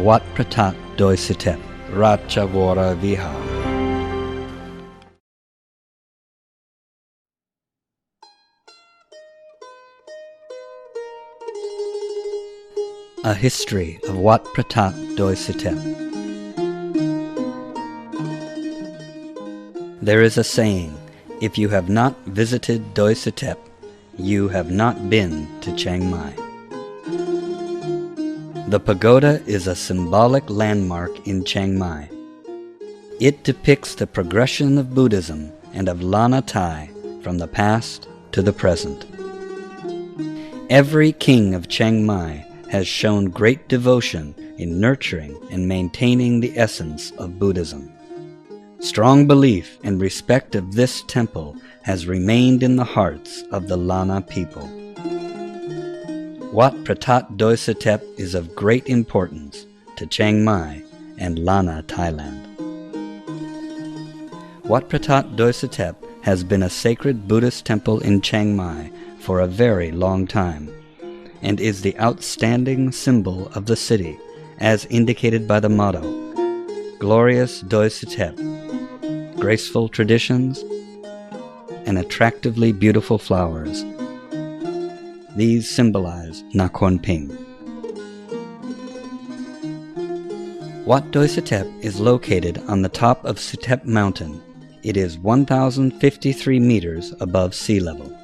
วัดพระธาตุโดยสุเทพราชวรวิหาร A history of Wat Phrathat Doi Suthep. There is a saying, if you have not visited Doi Suthep, you have not been to Chiang Mai. The pagoda is a symbolic landmark in Chiang Mai. It depicts the progression of Buddhism and of Lana Thai from the past to the present. Every king of Chiang Mai has shown great devotion in nurturing and maintaining the essence of Buddhism. Strong belief and respect of this temple has remained in the hearts of the Lana people. Wat Phrathat Doi Suthep is of great importance to Chiang Mai and Lana, Thailand. Wat Phrathat Doi Suthep has been a sacred Buddhist temple in Chiang Mai for a very long time, and is the outstanding symbol of the city, as indicated by the motto, Glorious Doi Suthep, graceful traditions, and attractively beautiful flowers. These symbolize Nakhon Ping. Wat Doi Suthep is located on the top of Suthep Mountain. It is 1,053 meters above sea level.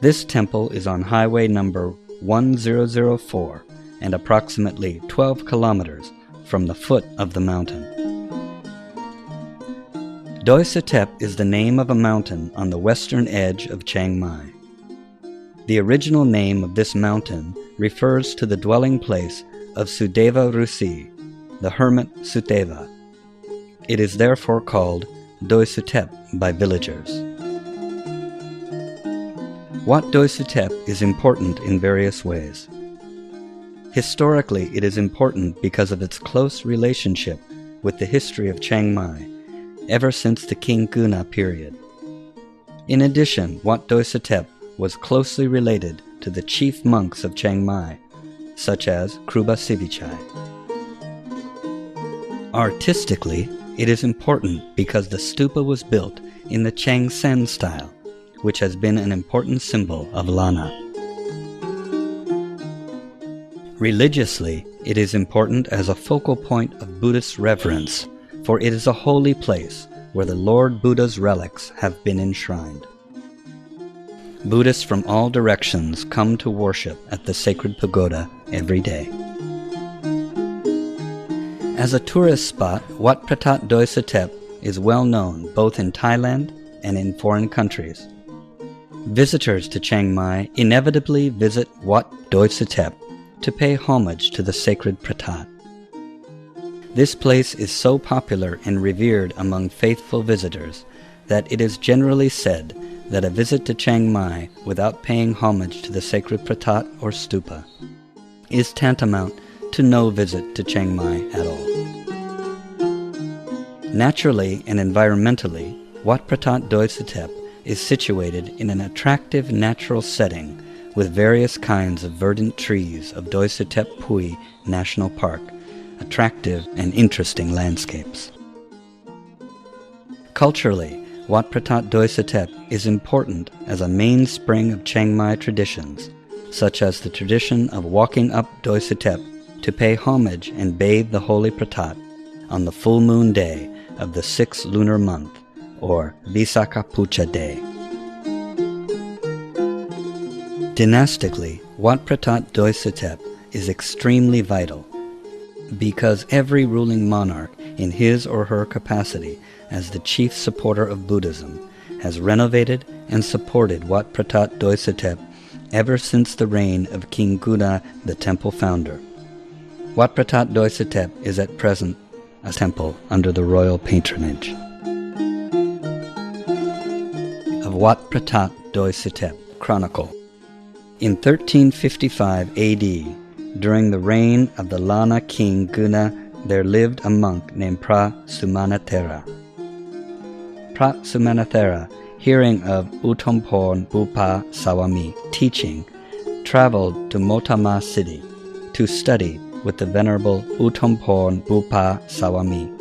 This temple is on highway number 1004 and approximately 12 kilometers from the foot of the mountain. Doi Suthep is the name of a mountain on the western edge of Chiang Mai. The original name of this mountain refers to the dwelling place of Sudeva Rusi, the hermit Sudeva. It is therefore called Doi Suthep by villagers. Wat Doi Suthep is important in various ways. Historically, it is important because of its close relationship with the history of Chiang Mai, ever since the King Guna period. In addition, Wat Doi Suthep was closely related to the chief monks of Chiang Mai, such as Kruba Sivichai. Artistically, it is important because the stupa was built in the Chiang Sen style, which has been an important symbol of Lana. Religiously, it is important as a focal point of Buddhist reverence, for it is a holy place where the Lord Buddha's relics have been enshrined. Buddhists from all directions come to worship at the sacred pagoda every day. As a tourist spot, Wat Phrathat Doi Suthep is well known both in Thailand and in foreign countries. Visitors to Chiang Mai inevitably visit Wat Doi Suthep to pay homage to the sacred Phrathat. This place is so popular and revered among faithful visitors that it is generally said that a visit to Chiang Mai without paying homage to the sacred Phrathat or stupa is tantamount to no visit to Chiang Mai at all. Naturally and environmentally, Wat Phrathat Doi Suthep is situated in an attractive natural setting with various kinds of verdant trees of Doi Suthep Pui National Park, attractive and interesting landscapes. Culturally, Wat Phrathat Doi Suthep is important as a mainspring of Chiang Mai traditions, such as the tradition of walking up Doi Suthep to pay homage and bathe the holy Phrathat on the full moon day of the 6th lunar month, or Visakha Puja Day. Dynastically, Wat Phrathat Doi Suthep is extremely vital because every ruling monarch in his or her capacity as the chief supporter of Buddhism has renovated and supported Wat Phrathat Doi Suthep ever since the reign of King Guna, the temple founder. Wat Phrathat Doi Suthep is at present a temple under the royal patronage of Wat Phrathat Doi Suthep. Chronicle. In 1355 AD, during the reign of the Lana king Guna, there lived a monk named Phra Sumanathera. Phra Sumanathera, hearing of Uthomporn Bupa Sawami teaching, traveled to Motama city to study with the Venerable Uthomporn Bupa Sawami.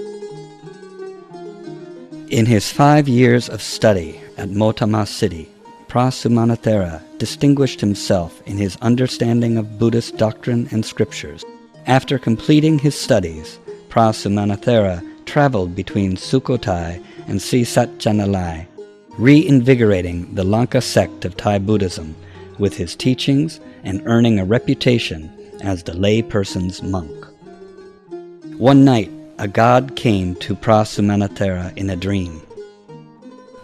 In his 5 years of study at Motama city, Prasumanathera distinguished himself in his understanding of Buddhist doctrine and scriptures. After completing his studies, Prasumanathera traveled between Sukhothai and Sisatchanalai, reinvigorating the Lanka sect of Thai Buddhism with his teachings and earning a reputation as the lay-person's monk. One night, a god came to Prasumanathera in a dream.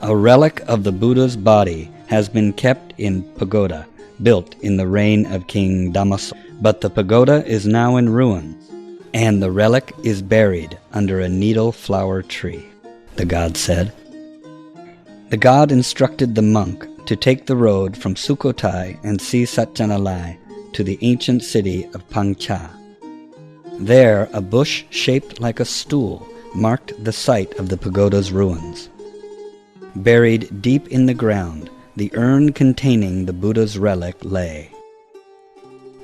A relic of the Buddha's body has been kept in pagoda, built in the reign of King Dhammasoma, but the pagoda is now in ruins, and the relic is buried under a needle flower tree, the god said. The god instructed the monk to take the road from Sukhothai and Sisatchanalai to the ancient city of Pangcha. There, a bush shaped like a stool marked the site of the pagoda's ruins. Buried deep in the ground, the urn containing the Buddha's relic lay.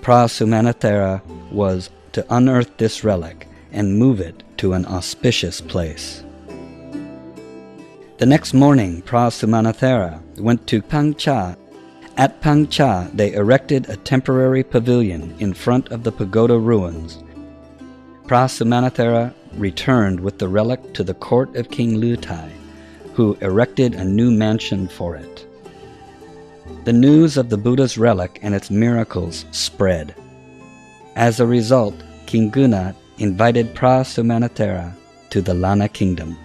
Prasumanathera was to unearth this relic and move it to an auspicious place. The next morning, Prasumanathera went to Pangcha. At Pangcha, they erected a temporary pavilion in front of the pagoda ruins. Prasumanathera returned with the relic to the court of King Lutai, who erected a new mansion for it. The news of the Buddha's relic and its miracles spread. As a result, King Guna invited Prasumanathera to the Lana kingdom.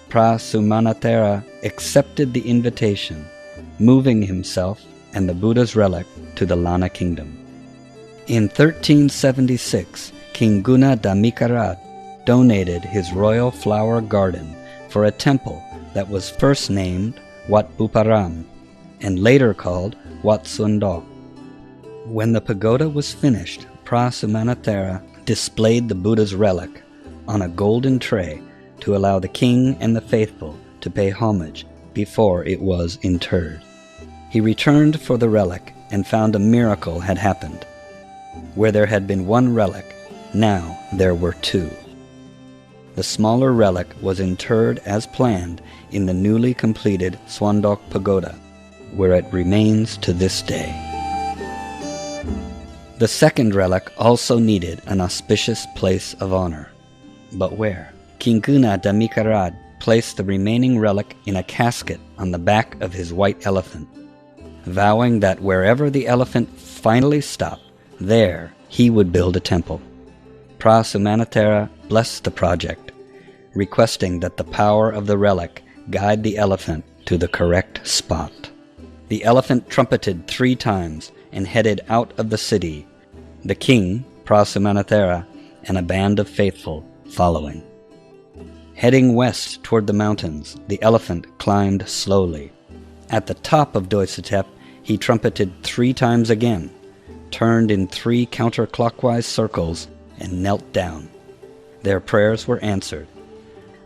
Prasumanathera accepted the invitation, moving himself and the Buddha's relic to the Lana kingdom. In 1376, King Guna Damikarad donated his royal flower garden for a temple that was first named Wat Buparam and later called Wat Sundok. When the pagoda was finished, Prasumanathera displayed the Buddha's relic on a golden tray to allow the king and the faithful to pay homage before it was interred. He returned for the relic and found a miracle had happened. Where there had been one relic, now there were two. The smaller relic was interred as planned in the newly completed Swandok Pagoda, where it remains to this day. The second relic also needed an auspicious place of honor. But where? King Guna Damikarad placed the remaining relic in a casket on the back of his white elephant, vowing that wherever the elephant finally stopped, there he would build a temple. Prasumanathera blessed the project, requesting that the power of the relic guide the elephant to the correct spot. The elephant trumpeted 3 times and headed out of the city, the king, Prasumanathera, and a band of faithful following. Heading west toward the mountains, the elephant climbed slowly. At the top of Doi Suthep, he trumpeted 3 times again, turned in 3 counterclockwise circles, and knelt down. Their prayers were answered.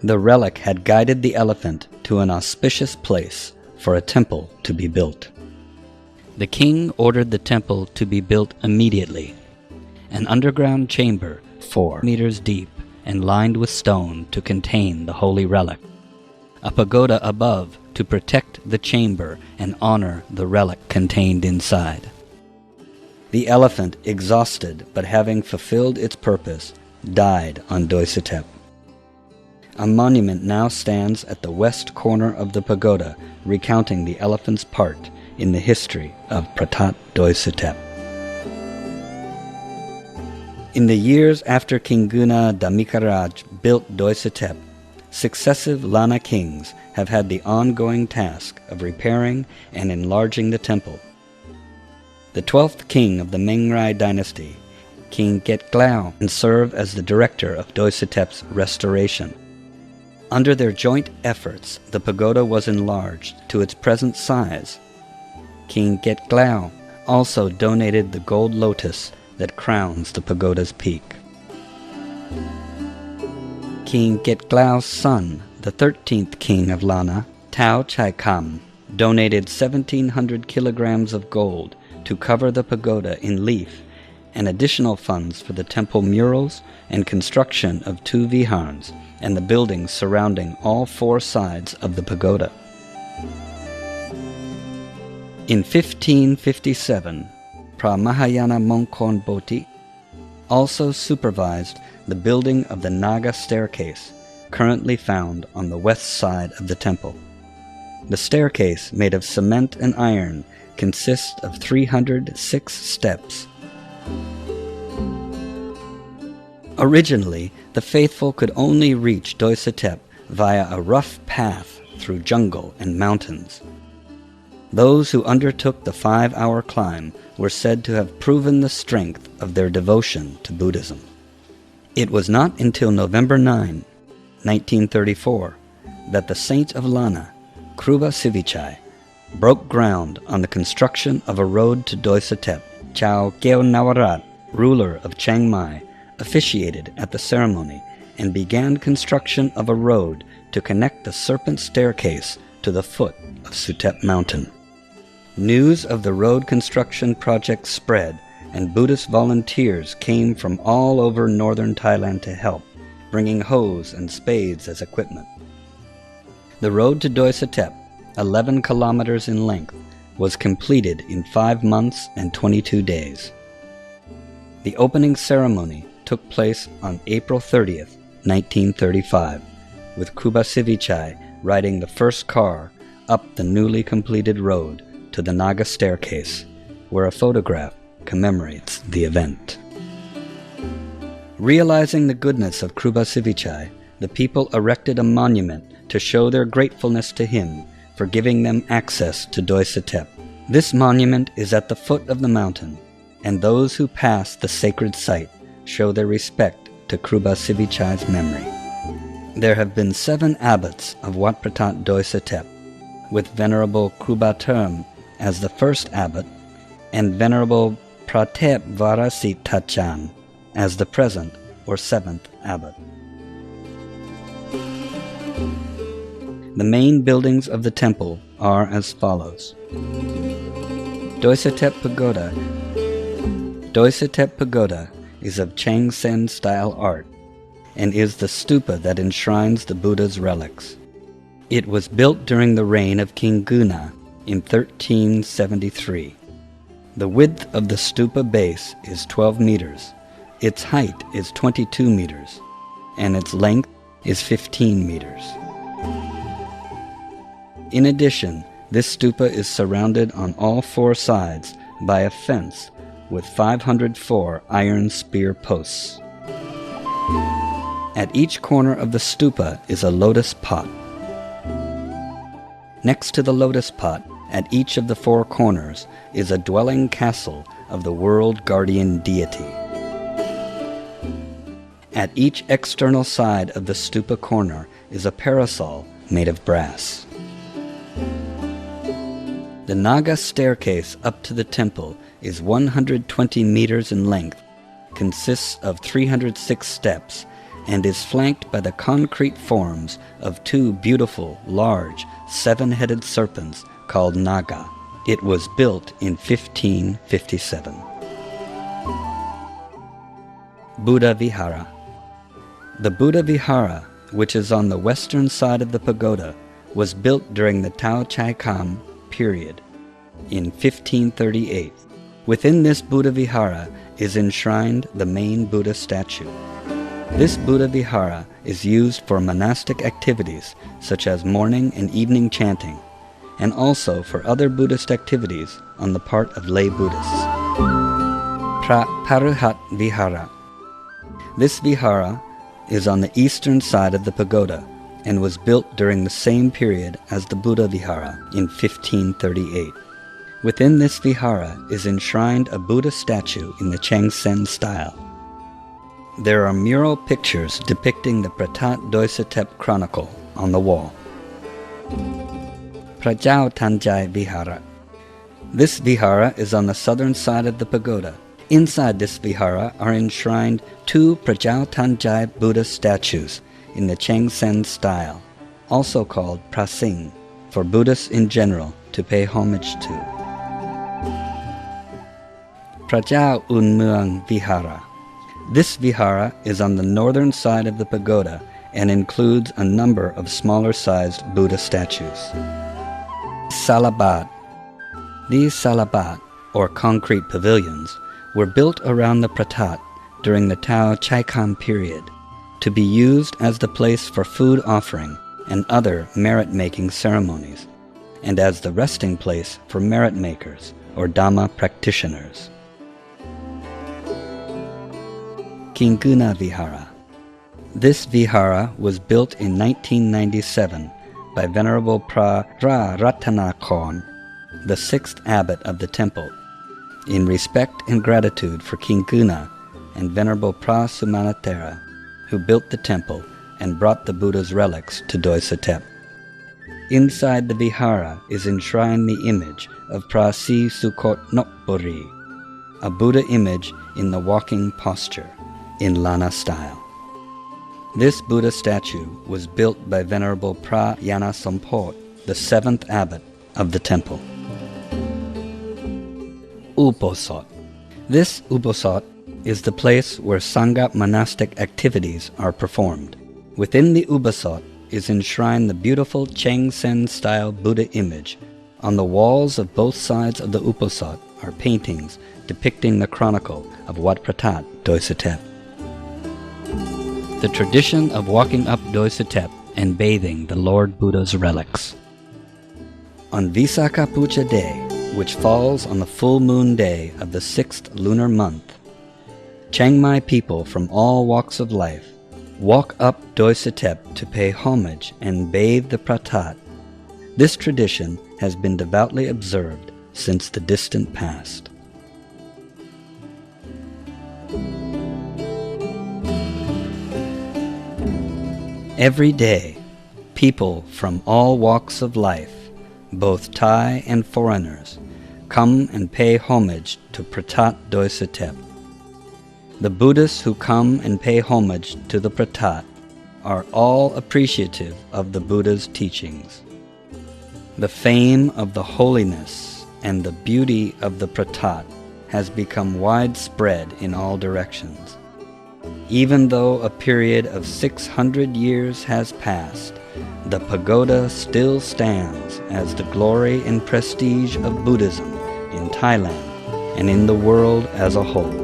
The relic had guided the elephant to an auspicious place for a temple to be built. The king ordered the temple to be built immediately. An underground chamber 4 meters deep and lined with stone to contain the holy relic. A pagoda above to protect the chamber and honor the relic contained inside. The elephant, exhausted but having fulfilled its purpose, died on Doi Suthep. A monument now stands at the west corner of the pagoda, recounting the elephant's part in the history of Phrathat Doi Suthep. In the years after King Guna Damikaraj built Doi Suthep, successive Lana kings have had the ongoing task of repairing and enlarging the temple. The 12th king of the Mengrai dynasty, King Getglao, and serve as the director of Doi Suthep's restoration. Under their joint efforts, the pagoda was enlarged to its present size. King Getglao also donated the gold lotus that crowns the pagoda's peak. King Getglao's son, the 13th king of Lana, Tao Chai Kam, donated 1,700 kilograms of gold to cover the pagoda in leaf and additional funds for the temple murals and construction of 2 vihars and the buildings surrounding all 4 sides of the pagoda. In 1557, Pramahayana Mongkon Boti also supervised the building of the Naga staircase, currently found on the west side of the temple. The staircase, made of cement and iron, consists of 306 steps. Originally, the faithful could only reach Doi Suthep via a rough path through jungle and mountains. Those who undertook the 5-hour climb were said to have proven the strength of their devotion to Buddhism. It was not until November 9, 1934, that the saint of Lana, Kruba Sivichai, broke ground on the construction of a road to Doi Suthep. Chao Keo Nawarat, ruler of Chiang Mai, officiated at the ceremony and began construction of a road to connect the serpent staircase to the foot of Suthep Mountain. News of the road construction project spread, and Buddhist volunteers came from all over northern Thailand to help, bringing hoes and spades as equipment. The road to Doi Suthep, 11 kilometers in length, was completed in 5 months and 22 days. The opening ceremony took place on April 30th, 1935, with Kruba Sivichai riding the first car up the newly completed road to the Naga staircase, where a photograph commemorates the event. Realizing the goodness of Kruba Sivichai, the people erected a monument to show their gratefulness to him for giving them access to Doi Suthep. This monument is at the foot of the mountain, and those who pass the sacred site show their respect to Kruba Sivichai's memory. There have been 7 abbots of Wat Phrathat Doi Suthep, with Venerable Kruba Term as the first abbot, and Venerable Phrathat Varasit Thachan as the present or 7th abbot. The main buildings of the temple are as follows. Doi Suthep Pagoda. Doi Suthep Pagoda is of Chiang Sen style art and is the stupa that enshrines the Buddha's relics. It was built during the reign of King Guna in 1373. The width of the stupa base is 12 meters, its height is 22 meters, and its length is 15 meters. In addition, this stupa is surrounded on all 4 sides by a fence with 504 iron spear posts. At each corner of the stupa is a lotus pot. Next to the lotus pot, at each of the 4 corners, is a dwelling castle of the world guardian deity. At each external side of the stupa corner is a parasol made of brass. The Naga staircase up to the temple is 120 meters in length, consists of 306 steps, and is flanked by the concrete forms of 2 beautiful, large, 7-headed serpents called Naga. It was built in 1557. Buddha Vihara. The Buddha Vihara, which is on the western side of the pagoda, was built during the Tao Chai Kam period in 1538. Within this Buddha Vihara is enshrined the main Buddha statue. This Buddha Vihara is used for monastic activities such as morning and evening chanting, and also for other Buddhist activities on the part of lay Buddhists. Phrathat Vihara. This Vihara is on the eastern side of the pagoda and was built during the same period as the Buddha Vihara in 1538. Within this Vihara is enshrined a Buddha statue in the Chiang Sen style. There are mural pictures depicting the Phrathat Doi Suthep Chronicle on the wall. Prajao Tanjai Vihara. This Vihara is on the southern side of the pagoda. Inside this Vihara are enshrined 2 Prajao Tanjai Buddha statues in the Chiang Sen style, also called Prasing, for Buddhists in general to pay homage to. พระเจ้าอุ่นเมือง Vihara. This Vihara is on the northern side of the pagoda and includes a number of smaller-sized Buddha statues. Salabat. These salabat, or concrete pavilions, were built around the phrathat during the Tao Chiang period to be used as the place for food offering and other merit-making ceremonies, and as the resting place for merit makers or Dhamma practitioners. Kinguna Vihara. This Vihara was built in 1997 by Venerable Phrathat, the sixth abbot of the temple, in respect and gratitude for King Guna and Venerable Prasumanatera, who built the temple and brought the Buddha's relics to Doi Suthep. Inside the Vihara is enshrined the image of Prasi Sukot Nokpuri, a Buddha image in the walking posture, in Lana style. This Buddha statue was built by Venerable Prayana Sompot, the seventh abbot of the temple. Uposat. This Uposat is the place where Sangha monastic activities are performed. Within the Uposat is enshrined the beautiful Chiang style Buddha image. On the walls of both sides of the Uposat are paintings depicting the chronicle of Wat Phrathat Doi Suthep. The tradition of walking up Doi Suthep and bathing the Lord Buddha's relics. On Visakha Puja Day, which falls on the full moon day of the sixth lunar month, Chiang Mai people from all walks of life walk up Doi Suthep to pay homage and bathe the phrathat. This tradition has been devoutly observed since the distant past. Every day, people from all walks of life, both Thai and foreigners, come and pay homage to Phrathat Doi Suthep. The Buddhists who come and pay homage to the phrathat are all appreciative of the Buddha's teachings. The fame of the holiness and the beauty of the phrathat has become widespread in all directions. Even though a period of 600 years has passed, the pagoda still stands as the glory and prestige of Buddhism in Thailand and in the world as a whole.